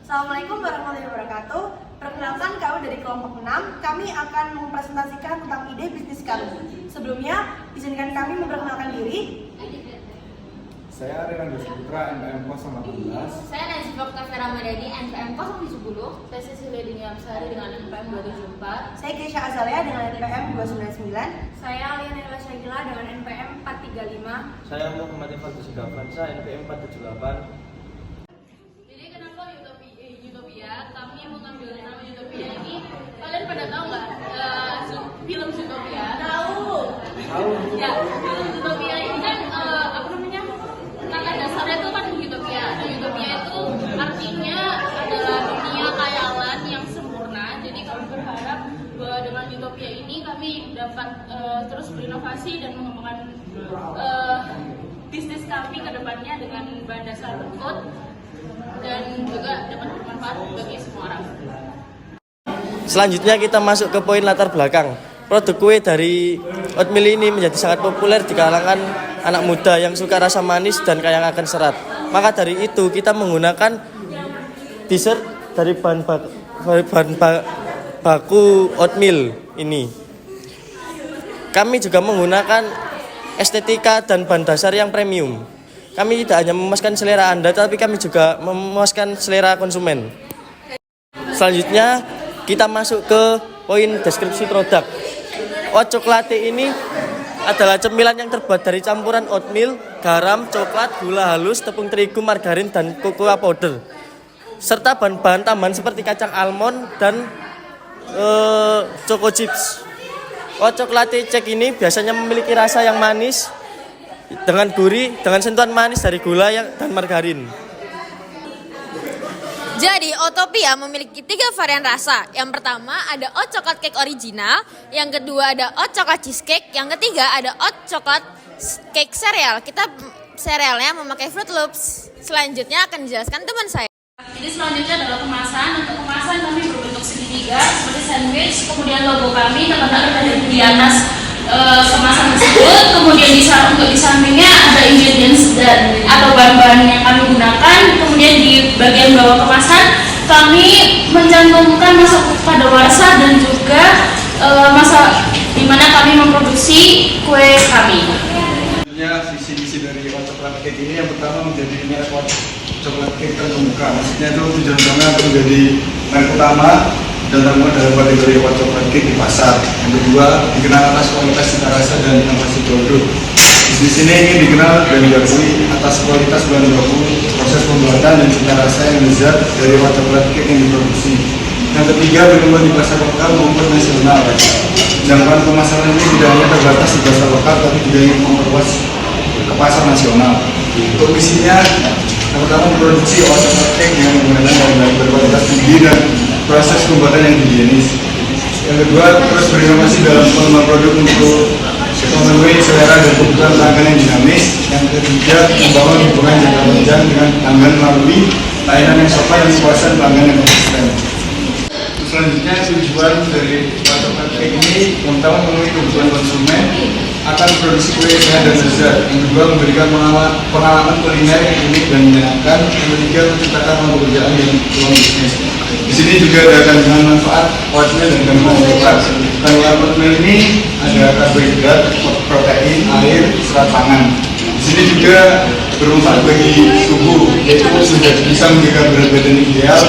Assalamualaikum warahmatullahi wabarakatuh. Perkenalkan, kami dari kelompok 6. Kami akan mempresentasikan tentang ide bisnis kami. Sebelumnya, izinkan kami memperkenalkan diri. Saya Riranda Saputra, NPM 018. Saya Najibah Kafera Madani, NPM 070. Saya Cecilia Dini Amsari dengan NPM 274. Saya Keisha Azalia dengan NPM 299. Saya Aliana Syakila dengan NPM 435. Saya Muhammad Ifal Sigavansa, NPM 478. Jadi kenapa Utopia? Kami mengambil nama Utopia ini. Kalian pada tahu nggak film Utopia? Tahu. Ya, film Utopia ini kan kata dasarnya itu kan utopia. Nah, utopia itu artinya adalah dunia khayalan yang sempurna. Jadi kami berharap bahwa dengan utopia ini kami dapat terus berinovasi dan mengembangkan bisnis kami ke depannya dengan bahan dasar code dan juga dapat bermanfaat bagi semua orang. Selanjutnya kita masuk ke poin latar belakang. Produk kue dari oatmeal ini menjadi sangat populer di kalangan anak muda yang suka rasa manis dan kaya akan serat. Maka dari itu kita menggunakan dessert dari bahan baku oatmeal ini. Kami juga menggunakan estetika dan bahan dasar yang premium. Kami tidak hanya memuaskan selera Anda, tapi kami juga memuaskan selera konsumen. Selanjutnya kita masuk ke poin deskripsi produk. Oat coklat ini adalah cemilan yang terbuat dari campuran oatmeal, garam, coklat, gula halus, tepung terigu, margarin, dan cocoa powder, serta bahan-bahan tambahan seperti kacang almond dan choco chips. Oat coklat cek ini biasanya memiliki rasa yang manis dengan gurih, dengan sentuhan manis dari gula dan margarin. Jadi, Utopia memiliki 3 varian rasa. Yang pertama ada oat coklat cake original, yang kedua ada oat coklat cheesecake, yang ketiga ada oat coklat cake cereal. Kita cerealnya memakai Fruit Loops. Selanjutnya akan dijelaskan teman saya. Jadi selanjutnya adalah kemasan. Untuk kemasan kami berbentuk segitiga seperti sandwich. Kemudian logo kami terletak di atas kemasan tersebut. Kemudian untuk di sampingnya ada ingredients dan atau bahan-bahan yang kami gunakan. Kemudian di bagian bawah kemasan kami mencantumkan masa kadaluarsa dan juga masa di mana kami memproduksi kue kami. Visi-visi dari Oat Coklat Cake ini yang pertama menjadi merek Oat Coklat Cake terkemuka. Maksudnya itu tujuan utama menjadi merek utama dan terkenal dalam kategori Oat Coklat Cake di pasar. Yang kedua, dikenal atas kualitas cita rasa dan inovasi produk. Bisnis ini ingin dikenal dan diakui atas kualitas bahan baku, proses pembuatan dan cita rasa yang lezat dari Oat Coklat Cake yang diproduksi. Yang ketiga, berkembang di pasar lokal maupun nasional. Jangkauan pemasaran ini tidak hanya terbatas di pasar lokal, tapi juga ingin memperluas ke pasar nasional. Untuk misinya, yang pertama memproduksi Oat Coklat Cake yang menggunakan bahan berkualitas tinggi dan proses pembuatan yang higienis. Yang kedua, terus berinovasi dalam pengembangan produk untuk memenuhi selera dan kebutuhan pelanggan yang dinamis. Yang ketiga, membangun hubungan jangka panjang dengan pelanggan melalui layanan yang sopan dan kepuasan pelanggan yang konsisten. Selanjutnya, tujuan dari Oat Coklat Cake ini yang pertama memenuhi kebutuhan konsumen akan produksi kue sehat dan lezat. Yang kedua, memberikan pengalaman kuliner yang unik dan menyenangkan. Yang ketiga, menciptakan lapangan pekerjaan dan peluang bisnis. Di sini juga ada kandungan manfaat oatmeal dan kandungan coklat. Kandungan oatmeal ini ada karbohidrat, protein, air, serat pangan. Di sini juga bermanfaat bagi tubuh, yaitu sudah bisa menjaga berat badan ideal,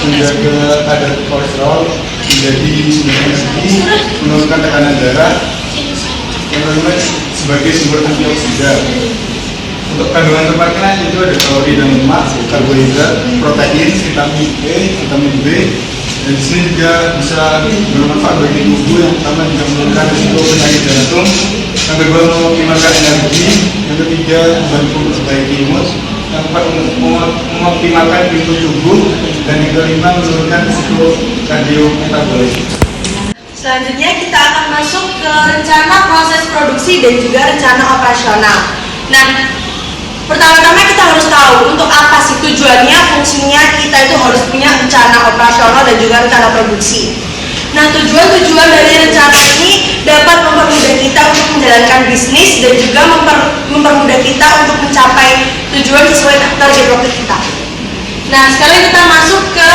menjaga kadar kolesterol menjadi sumber energi, menurunkan tekanan darah, yang kedua sebagai sumber antioksidan. Untuk kandungan tempatnya itu ada kalori dan lemak, karbohidrat, protein, vitamin E, vitamin B, dan di sini juga bisa bermanfaat bagi tubuh yang pertama juga menurunkan risiko penyakit jantung, yang kedua mengoptimalkan energi, yang ketiga membantu memperbaiki mood, yang keempat mengoptimalkan ritme tubuh, dan yang kelima menurunkan risiko kardiometabolik. Selanjutnya kita akan masuk ke rencana proses produksi dan juga rencana operasional. Nah, pertama-tama kita harus tahu untuk apa sih tujuannya, fungsinya kita itu harus punya rencana operasional dan juga rencana produksi. Nah, tujuan dari rencana ini dapat mempermudah kita untuk menjalankan bisnis dan juga mempermudah kita untuk mencapai tujuan sesuai target waktu kita. Nah, sekarang kita masuk ke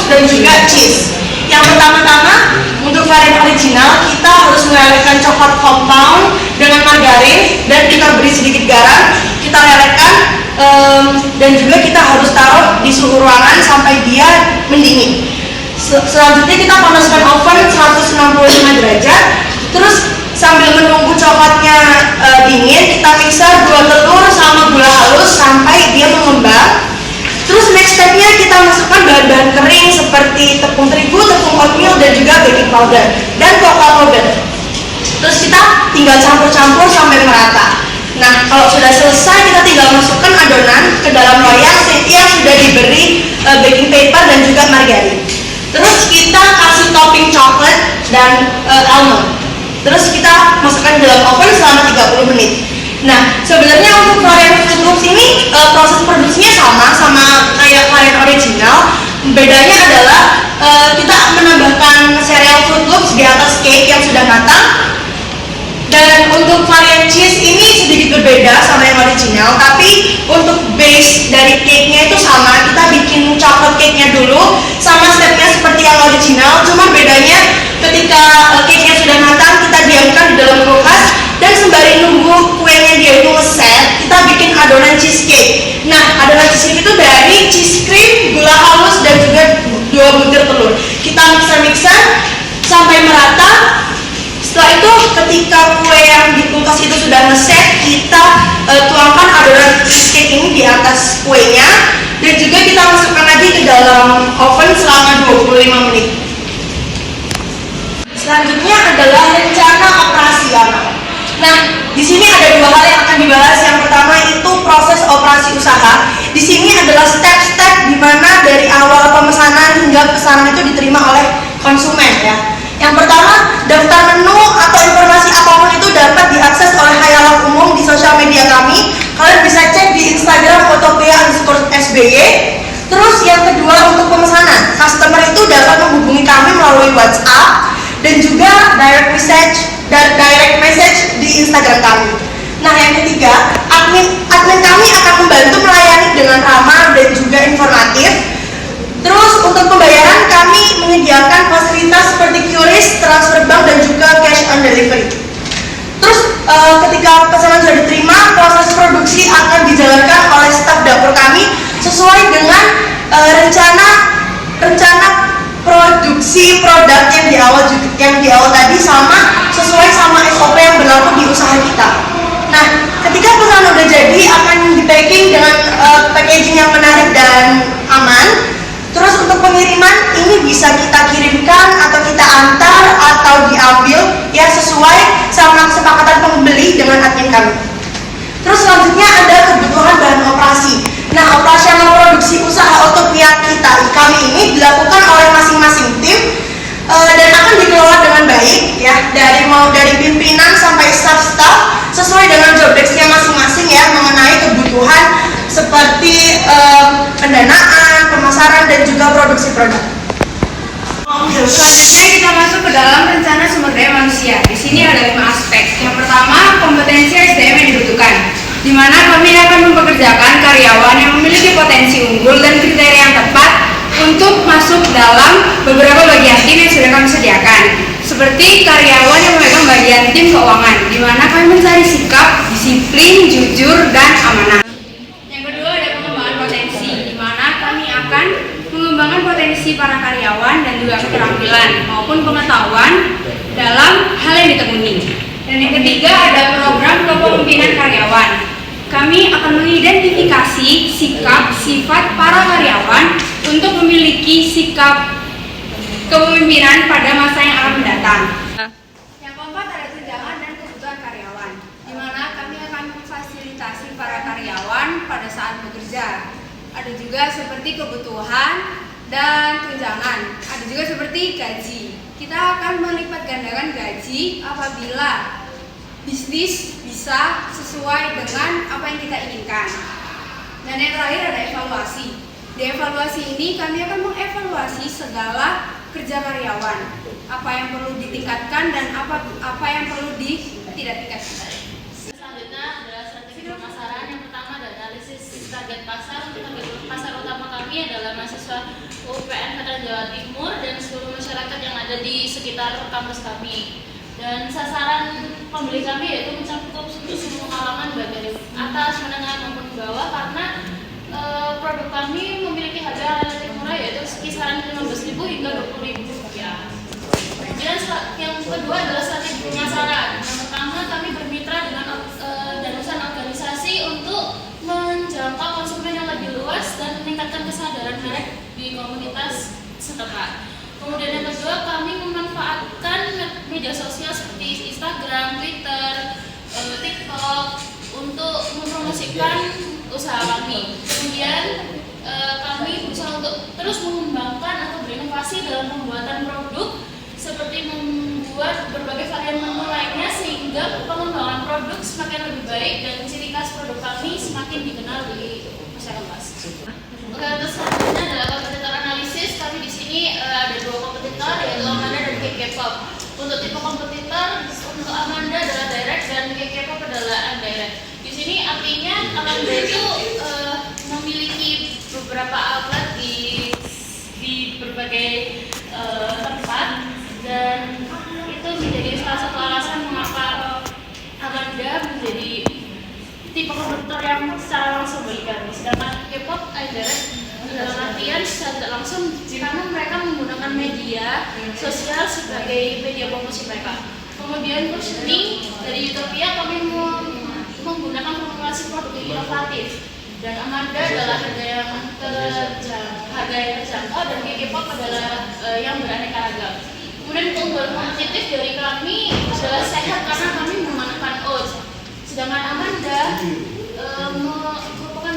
dan juga cheese. Yang pertama-tama untuk varian original kita harus melelehkan coklat compound dengan margarin dan kita beri sedikit garam, kita lelehkan dan juga kita harus taruh di suhu ruangan sampai dia mendidih. Selanjutnya kita panaskan oven 165 derajat. Terus sambil menunggu coklatnya dingin, kita mixer 2 telur sama gula halus sampai dia mengembang. Terus next stepnya kita masukkan bahan-bahan kering seperti tepung terigu, tepung oatmeal dan juga baking powder dan cocoa powder. Terus kita tinggal campur-campur sampai merata. Nah, kalau sudah selesai kita tinggal masukkan adonan ke dalam loyang yang sudah diberi baking paper dan juga margarin. Terus kita kasih topping coklat dan almond. Terus kita masukkan ke dalam oven selama 30 menit. Nah, sebenarnya untuk varian Fruit Loops ini proses produksinya sama kayak varian original. Bedanya adalah kita menambahkan sereal Fruit Loops di atas cake yang sudah matang. Dan untuk varian cheese ini sedikit berbeda sama yang original, tapi untuk base dari cake-nya itu sama. Kita bikin coklat cake-nya dulu, sama stepnya seperti yang original, cuma bedanya ketika cake-nya sudah matang, kita diamkan di dalam kulkas, dan sembari nunggu kuenya dia itu ngeset, kita bikin adonan cheesecake. Nah, adonan cheesecake itu dari cheese cream, gula halus, dan juga 2 butir telur. Kita mixer-mixer sampai merata. Setelah itu ketika kue yang di kulkas itu sudah ngeset, kita tuangkan adonan cheesecake ini di atas kuenya dan juga kita masukkan lagi ke dalam oven selama 25 menit. Selanjutnya adalah rencana operasional. Nah, di sini ada 2 hal yang akan dibahas. Yang pertama itu proses operasi usaha. Di sini adalah step-step di mana dari awal pemesanan hingga pesanan itu diterima oleh konsumen ya. Yang pertama, daftar menu atau informasi apapun itu dapat diakses oleh khayalak umum di sosial media kami. Kalian bisa cek di Instagram @fotopia_sby. Terus yang kedua untuk pemesanan, customer itu dapat menghubungi kami melalui WhatsApp dan juga direct message di Instagram kami. Nah, yang ketiga, admin kami akan membantu melayani dengan ramah dan juga informatif. Terus untuk pembayaran kami menyediakan fasilitas seperti QRIS, transfer bank dan juga cash on delivery. Terus ketika pesanan sudah diterima, proses produksi akan dijalankan oleh staf dapur kami sesuai dengan rencana produksi produk yang di awal tadi sesuai sama SOP yang berlaku di usaha kita. Nah, ketika pesanan udah jadi akan di packing dengan packaging yang menarik dan aman. Terus untuk pengiriman ini bisa kita kirimkan atau kita antar atau diambil ya sesuai sama kesepakatan pembeli dengan admin kami. Terus selanjutnya ada kebutuhan bahan operasi. Nah, operasional produksi usaha Autopia kami ini dilakukan oleh masing-masing tim dan akan dikelola dengan baik ya, dari pimpinan sampai staff sesuai dengan job desk-nya masing-masing ya, mengenai kebutuhan seperti pendanaan, pemasaran dan juga produksi produk. Selanjutnya kita masuk ke dalam rencana sumber daya manusia. Di sini ada 5 aspek. Yang pertama, kompetensi SDM yang dibutuhkan, di mana kami akan mempekerjakan karyawan yang memiliki potensi unggul dan kriteria yang tepat untuk masuk dalam beberapa bagian tim yang sudah kami sediakan. Seperti karyawan yang memegang bagian tim keuangan, di mana kami mencari sikap, disiplin, jujur, dan amanah. Yang kedua ada pengembangan potensi, di mana kami akan mengembangkan potensi para karyawan dan juga keterampilan maupun pengetahuan dalam hal yang ditekuni. Dan yang ketiga ada program kepemimpinan karyawan. Kami akan mengidentifikasi sikap, sifat para karyawan untuk memiliki sikap kepemimpinan pada masa yang akan mendatang. Yang keempat ada tunjangan dan kebutuhan karyawan, di mana kami akan memfasilitasi para karyawan pada saat bekerja. Ada juga seperti kebutuhan dan tunjangan, ada juga seperti gaji. Kita akan melipat gandakan gaji apabila bisnis bisa sesuai dengan apa yang kita inginkan. Dan yang terakhir ada evaluasi. Di evaluasi ini kami akan mengevaluasi segala kerja karyawan, apa yang perlu ditingkatkan dan apa yang perlu tidak tingkatkan. Selanjutnya adalah strategi pemasaran. Yang pertama adalah analisis target pasar. Untuk target pasar utama kami adalah mahasiswa UPN Veteran Jawa ada di sekitar kampus kami. Dan sasaran pembeli kami yaitu mencakup semua kalangan baik dari atas, menengah maupun bawah, karena produk kami memiliki harga relatif murah yaitu kisaran 15.000 hingga 20.000 rupiah. Kemudian yang kedua adalah strategi pemasaran. Yang pertama, kami bermitra dengan usaha organisasi untuk menjangkau konsumen yang lebih luas dan meningkatkan kesadaran merek di komunitas setempat. Kemudian yang kedua, kami memanfaatkan media sosial seperti Instagram, Twitter, TikTok untuk mempromosikan usaha kami. Kemudian kami berusaha untuk terus mengembangkan atau berinovasi dalam pembuatan produk seperti membuat berbagai varian menu lainnya sehingga pengembangan produk semakin lebih baik dan ciri khas produk kami semakin dikenal di masyarakat luas. Oke, untuk selanjutnya adalah kompetitor analisis. Kami di sini ada 2 kompetitor yaitu Amanda dan K-pop. Untuk tipe kompetitor, untuk Amanda adalah direct dan K-pop adalah indirect. Di sini artinya Amanda itu memiliki beberapa outlet di berbagai tempat, dan itu menjadi salah satu alasan mengapa Amanda menjadi tipe kompetitor yang secara langsung bagi kami. Sedangkan K-pop indirect dalam artian secara tidak langsung karena mereka menggunakan media sosial sebagai media promosi mereka. Kemudian positioning dari Utopia, kami menggunakan formulasi produk yang inovatif, dan Amanda adalah harga yang terjangkau dan K-pop adalah yang beraneka ragam. Kemudian keunggulan kompetitif dari kami adalah sehat karena kami menggunakan oats, sedangkan Amanda merupakan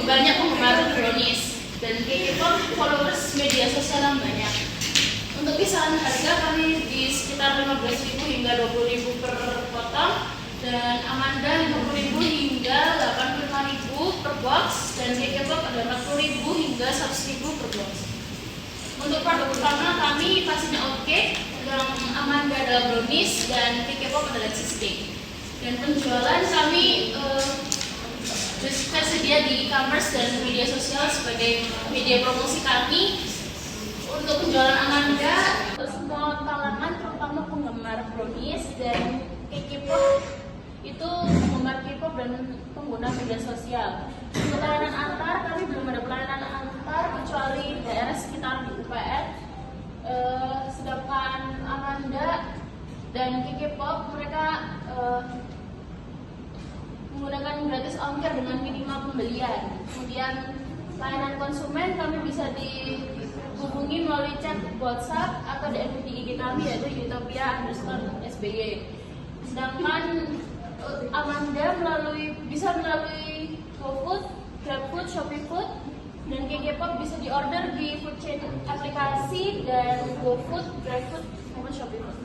banyak penggemar brownies, dan K-pop followers media sosial yang banyak. Untuk kisaran harga kami di sekitar 15.000 hingga 20.000 per potong, dan Amanda 50.000 hingga 85.000 per box, dan K-pop ada 40.000 hingga 100.000 per box. Untuk produk utama kami pastinya oatcake, yang Amanda adalah brownies dan K-pop adalah cheesecake. Dan penjualan kami tersedia di e-commerce dan media sosial sebagai media promosi kami. Untuk penjualan Amanda untuk semua kalangan, terutama penggemar brownies dan K-pop, itu penggemar K-pop dan pengguna media sosial. Untuk layanan antar, kami belum ada pelayanan antar kecuali daerah sekitar di UPN. Sedangkan Amanda dan K-pop mereka menggunakan gratis ongkir dengan minimal pembelian. Kemudian layanan konsumen kami bisa dihubungi melalui chat WhatsApp atau DM di IG kami yaitu utopia_sby. Sedangkan Amanda bisa melalui GoFood, GrabFood, ShopeeFood, dan K-pop bisa diorder di food chain aplikasi dan GoFood, GrabFood, maupun ShopeeFood.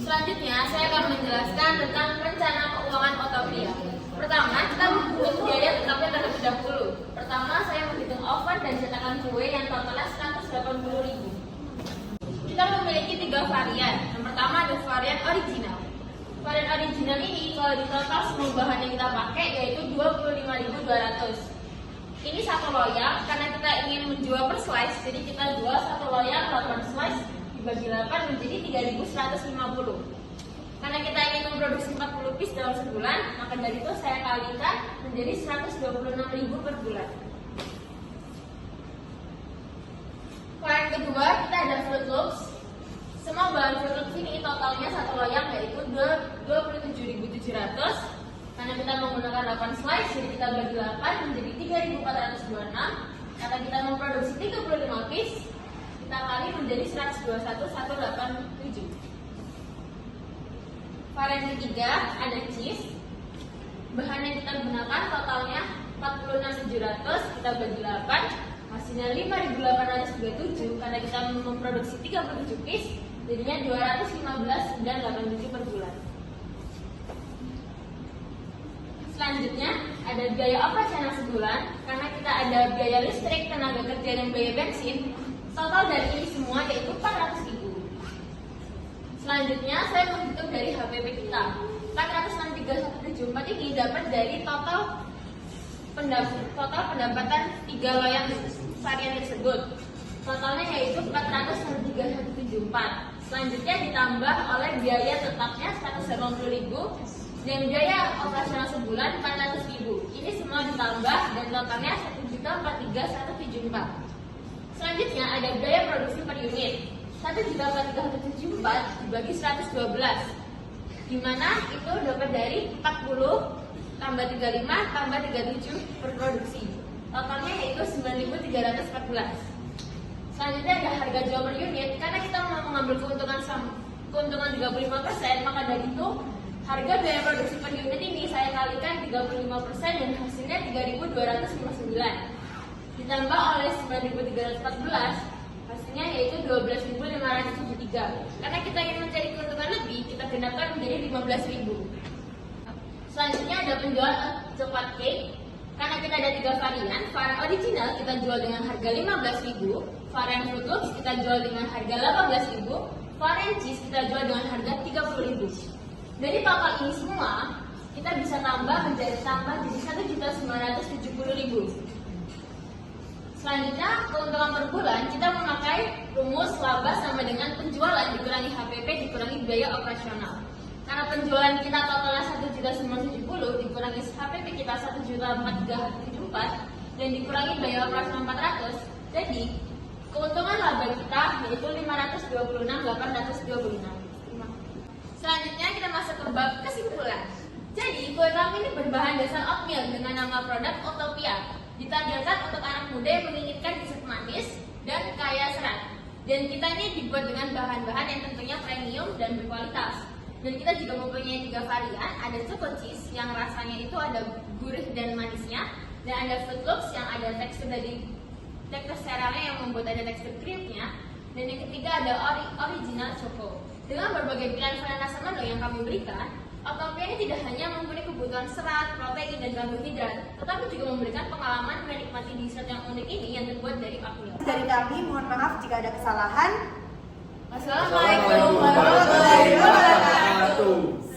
Selanjutnya saya akan menjelaskan tentang rencana keuangan Utopia. Pertama, kita menghitung biaya tetapnya terlebih dahulu. Pertama, saya menghitung oven dan cetakan kue yang totalnya 180.000. Kita memiliki 3 varian. Yang pertama ada varian original. Varian original ini kalau di total semua bahan yang kita pakai yaitu 25.200. Ini satu loyang karena kita ingin menjual per slice, jadi kita jual satu loyang 8 slice dibagi 8 menjadi 3.150. Karena kita ingin memproduksi 40 piece dalam sebulan, maka dari itu saya kalikan menjadi 126.000 per bulan. Varian kedua kita ada Fruit Loops. Semua bahan Fruit Loops ini totalnya satu loyang yaitu 27.700. Karena kita menggunakan 8 slice, jadi kita bagi 8 menjadi 3.426. Karena kita memproduksi 35 piece, kita kali menjadi 121.187. Varian ketiga ada cheese. Bahan yang kita gunakan totalnya 46.700, kita bagi 8 hasilnya 5.837. Karena kita memproduksi 37 piece, jadinya 215.987 per bulan. Selanjutnya ada biaya operasional sebulan. Karena kita ada biaya listrik, tenaga kerja, dan biaya bensin. Total dari ini semua yaitu 400.000. Selanjutnya saya menghitung dari HPP kita. 463.174 ini dapat dari total pendapatan 3 loyang varian tersebut. Totalnya yaitu 403.174. Selanjutnya ditambah oleh biaya tetapnya 180.000 dan biaya operasional sebulan 400.000. Ini semua ditambah dan totalnya 1.043.174. Selanjutnya ada biaya produksi per unit. 1.043.174 dibagi 112, di mana itu dapat dari 40 tambah 35 tambah 37 per produksi. Totalnya yaitu 9.314. Selanjutnya ada harga jual per unit. Karena kita mau mengambil keuntungan 35%, maka dari itu harga biaya produksi per unit ini saya kalikan 35% dan hasilnya 3.259. Ditambah oleh 9.314, hasilnya yaitu 12.573. Karena kita ingin mencari keuntungan lebih, kita genapkan menjadi 15.000. Selanjutnya ada penjualan coklat cake. Karena kita ada 3 varian, varian original kita jual dengan harga 15.000, varian Fruit Loops kita jual dengan harga 18.000, varian cheese kita jual dengan harga 30.000. Dari total ini semua, kita bisa tambah jadi 1.970.000. Selanjutnya, keuntungan per bulan kita memakai rumus laba sama dengan penjualan dikurangi HPP dikurangi biaya operasional. Karena penjualan kita totalnya 1.970 dikurangi HPP kita 1.043.74 dan dikurangi biaya operasional 400, jadi keuntungan laba kita yaitu 526.826. Selanjutnya kita masuk ke bab kesimpulan. Jadi kue kami ini berbahan dasar oatmeal dengan nama produk Utopia. Ditargetkan untuk anak muda yang menginginkan dessert manis dan kaya serat. Dan kita ini dibuat dengan bahan-bahan yang tentunya premium dan berkualitas. Dan kita juga mempunyai 3 varian, ada choco cheese yang rasanya itu ada gurih dan manisnya, dan ada Fruit Loops yang ada tekstur dari tekstur seralnya yang membuat ada tekstur creamnya, dan yang ketiga ada original choco. Dengan berbagai pilihan varian rasa menu yang kami berikan, Utopia ini tidak hanya mempunyai kebutuhan serat, protein, dan karbohidrat, tetapi juga memberikan pengalaman menikmati dessert yang unik ini yang terbuat dari oatmeal. Dari kami, mohon maaf jika ada kesalahan. Wassalamualaikum warahmatullahi wabarakatuh.